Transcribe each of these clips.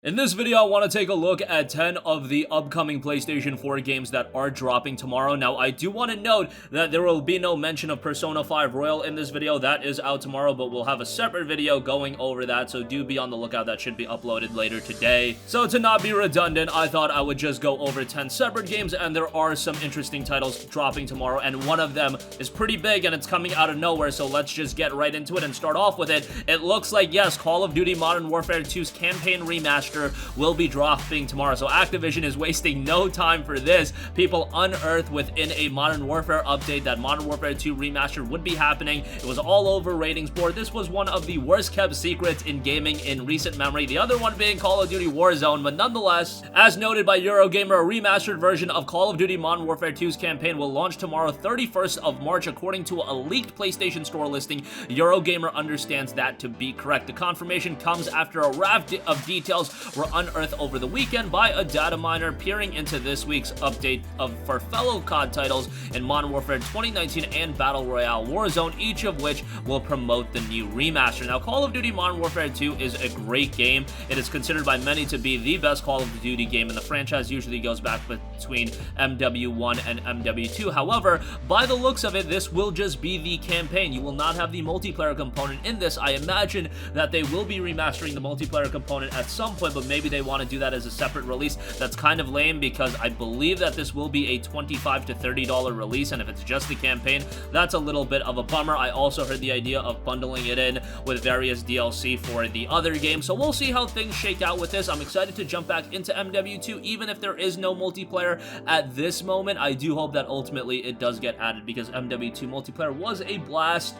In this video, I want to take a look at 10 of the upcoming PlayStation 4 games that are dropping tomorrow. Now, I do want to note that there will be no mention of Persona 5 Royal in this video. That is out tomorrow, but we'll have a separate video going over that, so do be on the lookout. That should be uploaded later today. So to not be redundant, I thought I would just go over 10 separate games, and there are some interesting titles dropping tomorrow, and one of them is pretty big, and it's coming out of nowhere, so let's just get right into it and start off with it. It looks like, yes, Call of Duty Modern Warfare 2's campaign remaster will be dropping tomorrow, so Activision is wasting no time for this. People unearthed within a Modern Warfare update that Modern Warfare 2 Remastered would be happening. It was all over ratings board. This was one of the worst kept secrets in gaming in recent memory, the other one being Call of Duty Warzone, but nonetheless, as noted by Eurogamer, a remastered version of Call of Duty Modern Warfare 2's campaign will launch tomorrow, 31st of March, according to a leaked PlayStation Store listing. Eurogamer understands that to be correct. The confirmation comes after a raft of details were unearthed over the weekend by a data miner peering into this week's update for fellow COD titles in Modern Warfare 2019 and Battle Royale Warzone, each of which will promote the new remaster. Now, Call of Duty Modern Warfare 2 is a great game. It is considered by many to be the best Call of Duty game, and the franchise usually goes back between MW1 and MW2. However, by the looks of it, this will just be the campaign. You will not have the multiplayer component in this. I imagine that they will be remastering the multiplayer component at some point, but maybe they want to do that as a separate release. That's kind of lame because I believe that this will be a $25 to $30 release, and if it's just the campaign, that's a little bit of a bummer. I also heard the idea of bundling it in with various DLC for the other game, so we'll see how things shake out with this. I'm excited to jump back into MW2, even if there is no multiplayer at this moment. I do hope that ultimately it does get added because MW2 multiplayer was a blast,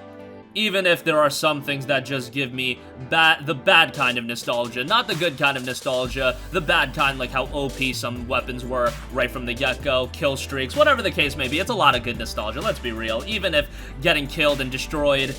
even if there are some things that just give me the bad kind of nostalgia. Not the good kind of nostalgia, the bad kind, like how OP some weapons were right from the get-go, kill streaks, whatever the case may be. It's a lot of good nostalgia, let's be real. Even if getting killed and destroyed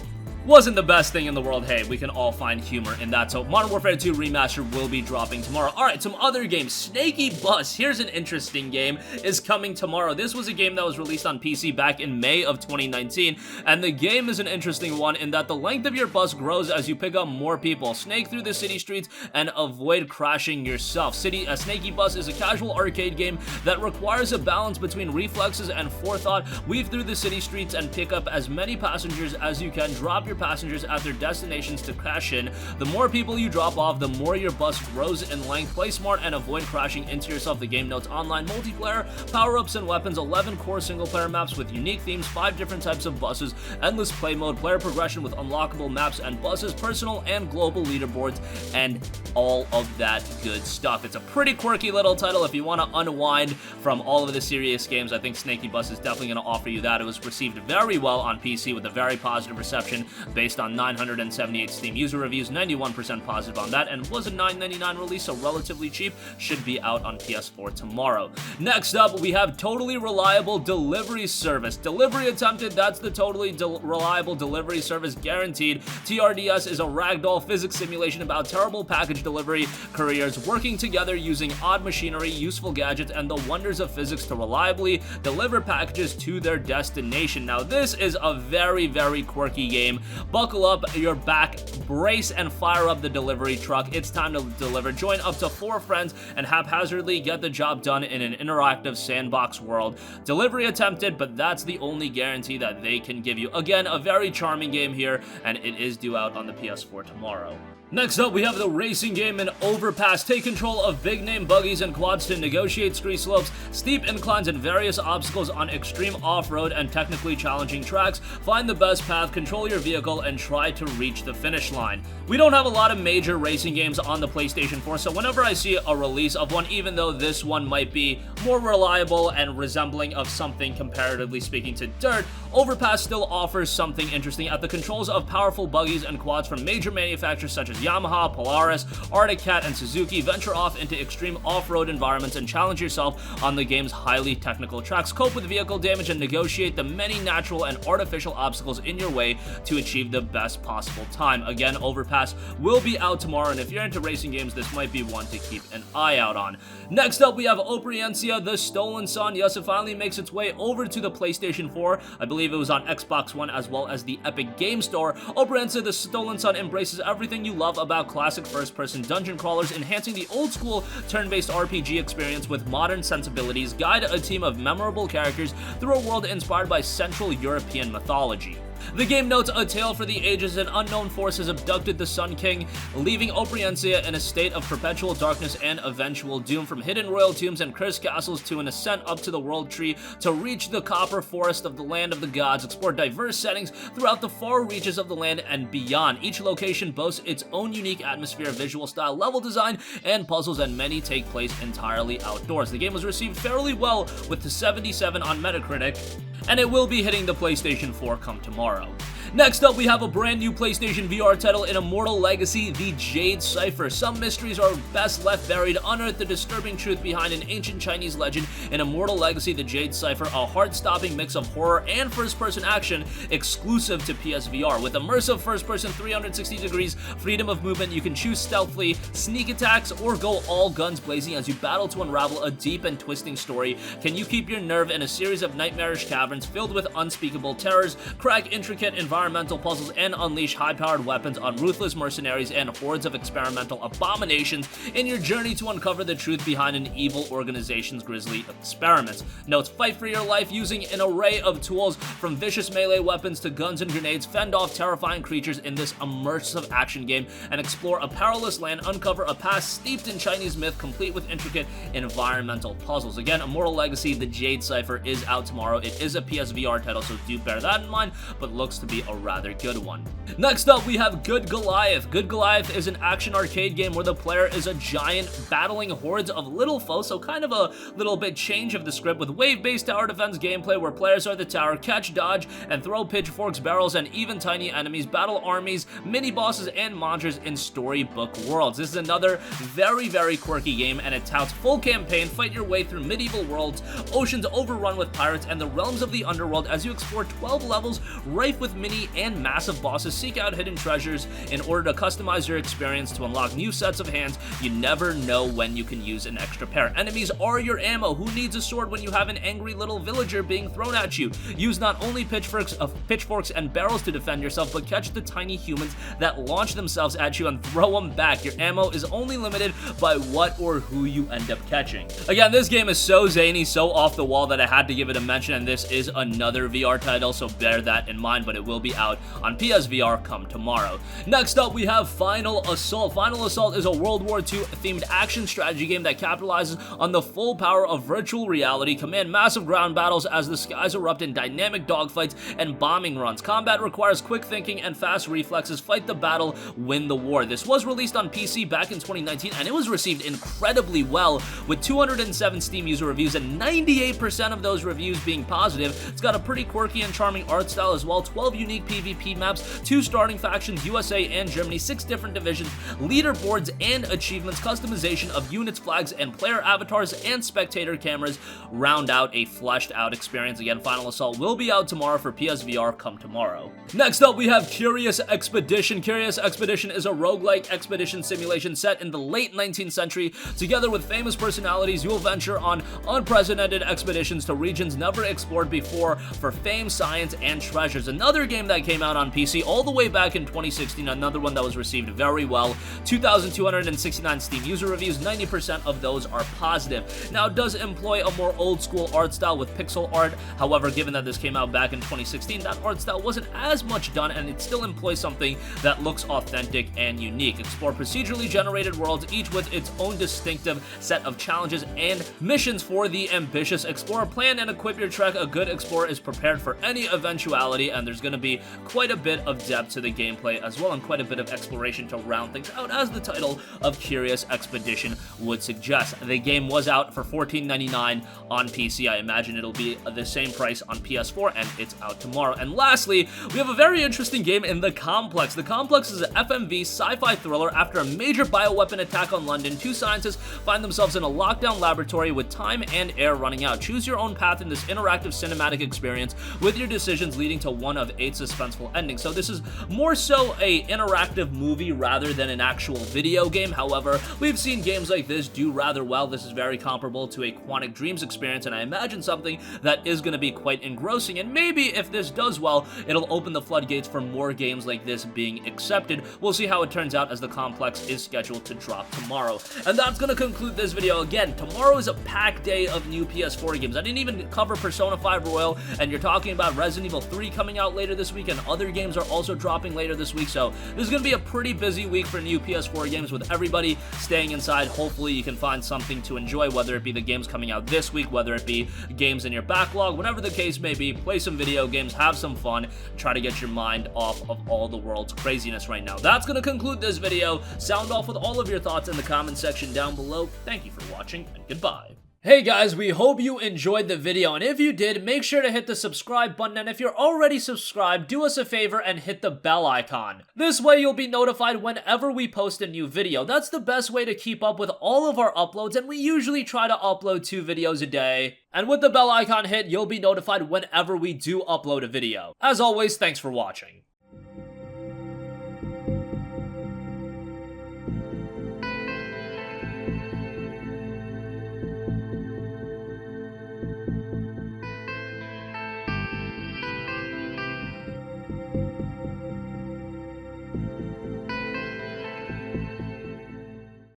wasn't the best thing in the world, hey, we can all find humor in that. So Modern Warfare 2 Remastered will be dropping tomorrow. Alright, some other games. Snaky Bus, here's an interesting game, is coming tomorrow. This was a game that was released on PC back in May of 2019, and the game is an interesting one in that the length of your bus grows as you pick up more people, snake through the city streets, and avoid crashing yourself. Snaky Bus is a casual arcade game that requires a balance between reflexes and forethought. Weave through the city streets and pick up as many passengers as you can. Drop your passengers at their destinations to crash in. The more people you drop off, the more your bus grows in length. Play smart and avoid crashing into yourself. The game notes online multiplayer, power-ups and weapons, 11 core single-player maps with unique themes, 5 different types of buses, endless play mode, player progression with unlockable maps and buses, personal and global leaderboards, and all of that good stuff. It's a pretty quirky little title. If you want to unwind from all of the serious games, I think Snaky Bus is definitely going to offer you that. It was received very well on PC with a very positive reception based on 978 Steam user reviews, 91% positive on that, and was a $9.99 release, so relatively cheap. Should be out on PS4 tomorrow. Next up, we have Totally Reliable Delivery Service. Delivery attempted, that's the Totally Reliable Delivery Service guaranteed. TRDS is a ragdoll physics simulation about terrible package delivery couriers working together using odd machinery, useful gadgets, and the wonders of physics to reliably deliver packages to their destination. Now, this is a very, very quirky game. Buckle up your back, brace, and fire up the delivery truck. It's time to deliver. Join up to 4 friends and haphazardly get the job done in an interactive sandbox world. Delivery attempted, but that's the only guarantee that they can give you. Again, a very charming game here, and it is due out on the PS4 tomorrow. Next up, we have the racing game in Overpass. Take control of big-name buggies and quads to negotiate ski slopes, steep inclines, and various obstacles on extreme off-road and technically challenging tracks. Find the best path, control your vehicle, and try to reach the finish line. We don't have a lot of major racing games on the PlayStation 4, so whenever I see a release of one, even though this one might be more reliable and resembling of something comparatively speaking to Dirt, Overpass still offers something interesting. At the controls of powerful buggies and quads from major manufacturers such as Yamaha, Polaris, Arctic Cat, and Suzuki, venture off into extreme off-road environments and challenge yourself on the game's highly technical tracks. Cope with vehicle damage and negotiate the many natural and artificial obstacles in your way to achieve the best possible time. Again, Overpass will be out tomorrow, and if you're into racing games, this might be one to keep an eye out on. Next up, we have Operencia, The Stolen Sun. Yes, it finally makes its way over to the PlayStation 4. I believe it was on Xbox One as well as the Epic Game Store. Operencia, The Stolen Sun embraces everything you love love about classic first-person dungeon crawlers, enhancing the old-school turn-based RPG experience with modern sensibilities, guide a team of memorable characters through a world inspired by Central European mythology. The game notes a tale for the ages. An unknown force has abducted the Sun King, leaving Operencia in a state of perpetual darkness and eventual doom. From hidden royal tombs and cursed castles to an ascent up to the World Tree to reach the copper forest of the land of the gods, explore diverse settings throughout the far reaches of the land and beyond. Each location boasts its own unique atmosphere, visual style, level design, and puzzles, and many take place entirely outdoors. The game was received fairly well with the 77 on Metacritic, and it will be hitting the PlayStation 4 come tomorrow. Next up, we have a brand new PlayStation VR title in Immortal Legacy, the Jade Cipher. Some mysteries are best left buried. Unearth the disturbing truth behind an ancient Chinese legend in Immortal Legacy, the Jade Cipher, a heart-stopping mix of horror and first-person action exclusive to PSVR. With immersive first-person 360 degrees freedom of movement, you can choose stealthily, sneak attacks, or go all guns blazing as you battle to unravel a deep and twisting story. Can you keep your nerve in a series of nightmarish caverns filled with unspeakable terrors, crack intricate environmental puzzles, and unleash high-powered weapons on ruthless mercenaries and hordes of experimental abominations in your journey to uncover the truth behind an evil organization's grisly experiments. Notes: fight for your life using an array of tools, from vicious melee weapons to guns and grenades, fend off terrifying creatures in this immersive action game, and explore a perilous land, uncover a past steeped in Chinese myth, complete with intricate environmental puzzles. Again, Immortal Legacy, the Jade Cipher, is out tomorrow. It is a PSVR title, so do bear that in mind, but looks to be a rather good one. Next up, we have Good Goliath. Good Goliath is an action arcade game where the player is a giant battling hordes of little foes, so kind of a little bit change of the script, with wave-based tower defense gameplay where players are the tower, catch, dodge, and throw pitchforks, barrels, and even tiny enemies, battle armies, mini-bosses, and monsters in storybook worlds. This is another very quirky game, and it touts full campaign, fight your way through medieval worlds, oceans overrun with pirates, and the realms of the underworld as you explore 12 levels rife with mini and massive bosses. Seek out hidden treasures in order to customize your experience to unlock new sets of hands. You never know when you can use an extra pair. Enemies are your ammo. Who needs a sword when you have an angry little villager being thrown at you? Use not only pitchforks and barrels to defend yourself, but catch the tiny humans that launch themselves at you and throw them back. Your ammo is only limited by what or who you end up catching. Again, this game is so zany, so off the wall that I had to give it a mention, and this is another VR title, so bear that in mind, but it will be out on PSVR come tomorrow. Next up, we have Final Assault. Final Assault is a World War II themed action strategy game that capitalizes on the full power of virtual reality. Command massive ground battles as the skies erupt in dynamic dogfights and bombing runs. Combat requires quick thinking and fast reflexes. Fight the battle, win the war. This was released on PC back in 2019, and it was received incredibly well, with 207 Steam user reviews and 98% of those reviews being positive. It's got a pretty quirky and charming art style as well, 12 unique PvP maps, 2 starting factions, USA and Germany, 6 different divisions, leaderboards and achievements, customization of units, flags, and player avatars, and spectator cameras round out a fleshed out experience. Again, Final Assault will be out tomorrow for PSVR come tomorrow. Next up, we have Curious Expedition. Curious Expedition is a roguelike expedition simulation set in the late 19th century. Together with famous personalities, you will venture on unprecedented expeditions to regions never explored before for fame, science, and treasures. Another game that came out on PC all the way back in 2016, another one that was received very well. 2,269 Steam user reviews, 90% of those are positive. Now, it does employ a more old school art style with pixel art. However, given that this came out back in 2016, that art style wasn't as much done, and it still employs something that looks authentic and unique. Explore procedurally generated worlds, each with its own distinctive set of challenges and missions for the ambitious explorer. Plan and equip your trek. A good explorer is prepared for any eventuality, and there's going to be quite a bit of depth to the gameplay as well, and quite a bit of exploration to round things out, as the title of Curious Expedition would suggest. The game was out for $14.99 on PC. I imagine it'll be the same price on PS4, and it's out tomorrow. And lastly, we have a very interesting game in The Complex. The Complex is an FMV sci-fi thriller. After a major bioweapon attack on London, 2 scientists find themselves in a lockdown laboratory with time and air running out. Choose your own path in this interactive cinematic experience, with your decisions leading to one of 8 suspenseful ending. So this is more so a interactive movie rather than an actual video game. However, we've seen games like this do rather well. This is very comparable to a Quantic Dreams experience, and I imagine something that is going to be quite engrossing. And maybe if this does well, it'll open the floodgates for more games like this being accepted. We'll see how it turns out, as the complex is scheduled to drop tomorrow. And that's going to conclude this video. Again, tomorrow is a packed day of new PS4 games. I didn't even cover Persona 5 Royal, and you're talking about Resident Evil 3 coming out later this week, and other games are also dropping later this week. So this is going to be a pretty busy week for new PS4 games, with everybody staying inside. Hopefully you can find something to enjoy, whether it be the games coming out this week, whether it be games in your backlog, whatever the case may be. Play some video games, have some fun, try to get your mind off of all the world's craziness right now. That's going to conclude this video. Sound off with all of your thoughts in the comment section down below. Thank you for watching, and goodbye. Hey guys, we hope you enjoyed the video, and if you did, make sure to hit the subscribe button, and if you're already subscribed, do us a favor and hit the bell icon. This way you'll be notified whenever we post a new video. That's the best way to keep up with all of our uploads, and we usually try to upload 2 videos a day. And with the bell icon hit, you'll be notified whenever we do upload a video. As always, thanks for watching.